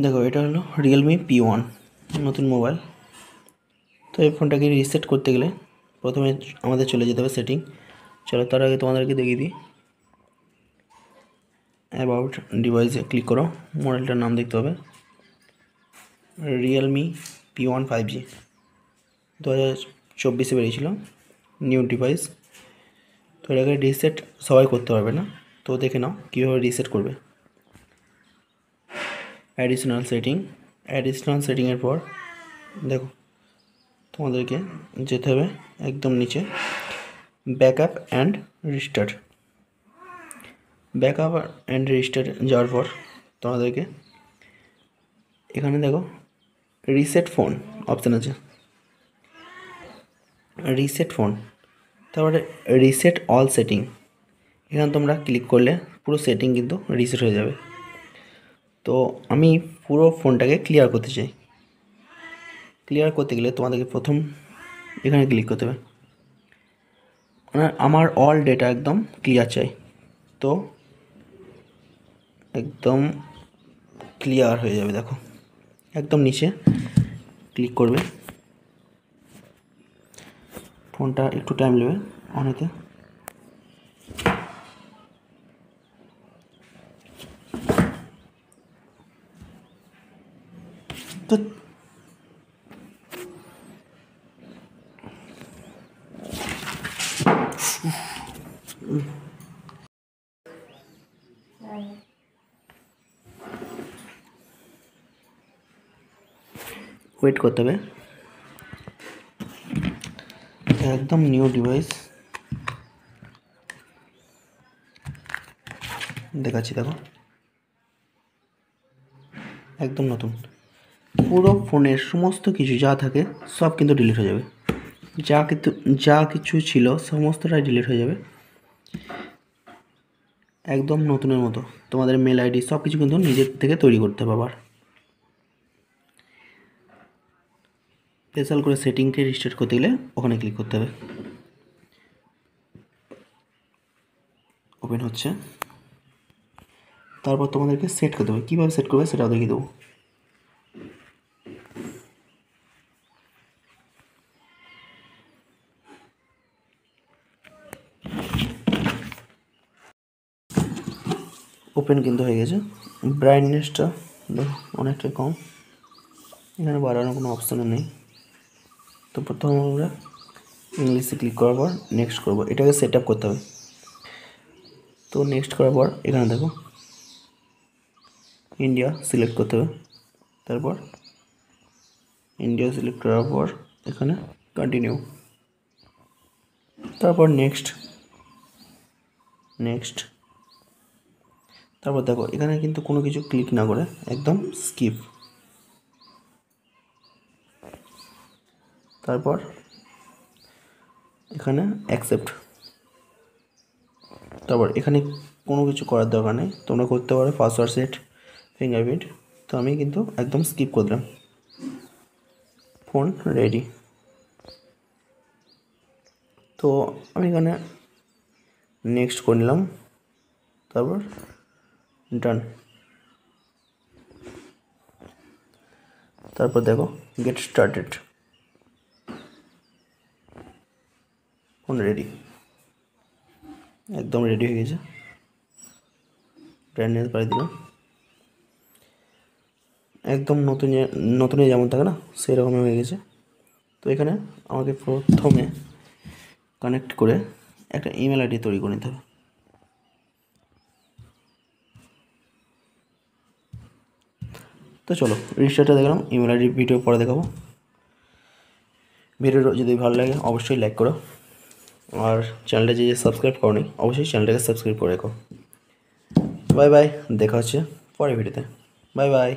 দেখো এটা হলো রিয়েলমি P1 নতুন মোবাইল। তো এই ফোনটাকে রিসেট করতে গেলে প্রথমে আমাদের চলে যেতে হবে সেটিং। চলো তার আগে তোমাদেরকে দেখিয়ে দিই। অ্যাবাউট ডিভাইসে ক্লিক করো, মডেলটার নাম দেখতে হবে রিয়েলমি P1 5G, 2024 বেরিয়েছিল, নিউ ডিভাইস। তো এটাকে রিসেট সবাই করতে পারবে না, তো দেখে নাও কীভাবে রিসেট করবে। অ্যাডিশনাল সেটিংয়ের পর দেখো তোমাদেরকে যেতে হবে একদম নিচে ব্যাকআপ অ্যান্ড রিস্টার্ট। যাওয়ার পর তোমাদেরকে এখানে দেখো রিসেট ফোন অপশান আছে, রিসেট ফোন, তারপরে রিসেট অল সেটিং। এখানে তোমরা ক্লিক করলে পুরো সেটিং কিন্তু রিসেট হয়ে যাবে। তো আমি পুরো ফোনটাকে ক্লিয়ার করতে চাই। ক্লিয়ার করতে গেলে তোমাদেরকে প্রথম এখানে ক্লিক করতে হবে, মানে আমার অল ডেটা একদম ক্লিয়ার চাই। তো একদম ক্লিয়ার হয়ে যাবে, দেখো একদম নিচে ক্লিক করবে। ফোনটা একটু টাইম নেবে অন হতে। তো ওয়েট করতে হবে, একদম নিউ ডিভাইস দেখাচ্ছি, দেখো একদম নতুন। পুরো ফোনের সমস্ত কিছু যা থাকে সব কিন্তু ডিলিট হয়ে যাবে, যা কিছু ছিল সমস্তটাই ডিলিট হয়ে যাবে, একদম নতুনের মতো। তোমাদের মেল আইডি সব কিছু কিন্তু নিজের থেকে তৈরি করতে হবে। আবার স্পেশাল করে সেটিংকে রিস্টার্ট করতে গেলে ওখানে ক্লিক করতে হবে। ওপেন হচ্ছে, তারপর তোমাদেরকে সেট করতে হবে। কীভাবে সেট করবে সেটাও দেখিয়ে দেবো। ওপেন কিন্তু হয়ে গেছে। ব্রাইটনেসটা দেখো অনেকটা কম, এখানে বাড়ানোর কোনো অপশানও নেই। তো প্রথমে আমরা ইংলিশে ক্লিক করার পর নেক্সট করবো, এটাকে সেট আপ করতে হবে। তো নেক্সট করার পর এখানে দেখো ইন্ডিয়া সিলেক্ট করতে হবে। তারপর ইন্ডিয়া সিলেক্ট করার পর এখানে কন্টিনিউ, তারপর নেক্সট। তারপর দেখো এখানে কিন্তু কোনো কিছু ক্লিক না করে একদম স্কিপ, তারপর এখানে অ্যাকসেপ্ট। তারপর এখানে কোনো কিছু করার দরকার নেই, তোমরা করতে পারো পাসওয়ার্ড সেট, ফিঙ্গারপ্রিন্ট। তো আমি কিন্তু একদম স্কিপ করে দিলাম। Phone ready. তো আমি এখানে নেক্সট করে নিলাম, তারপর ডান। তারপর দেখো গেট স্টার্টেড, ফোন রেডি, একদম রেডি হয়ে গেছে। ব্রাইটনেস বাড়িয়ে দিলাম, একদম নতুনে যেমন থাকে না সেই রকমই হয়ে গেছে। তো এখানে আমাকে প্রথমে কানেক্ট করে একটা ইমেল আইডি তৈরি করে নিতে হবে। তো চলো রেজিস্টারটা দেখলাম, ইমেল আইডি ভিডিও পরে দেখাবো। ভিডিওটা যদি ভালো লাগে অবশ্যই লাইক করো, আর চ্যানেলটা যে সাবস্ক্রাইব করোনি অবশ্যই চ্যানেলটাকে সাবস্ক্রাইব করে রেখো। বাই বাই, দেখা হচ্ছে পরের ভিডিওতে। Bye bye.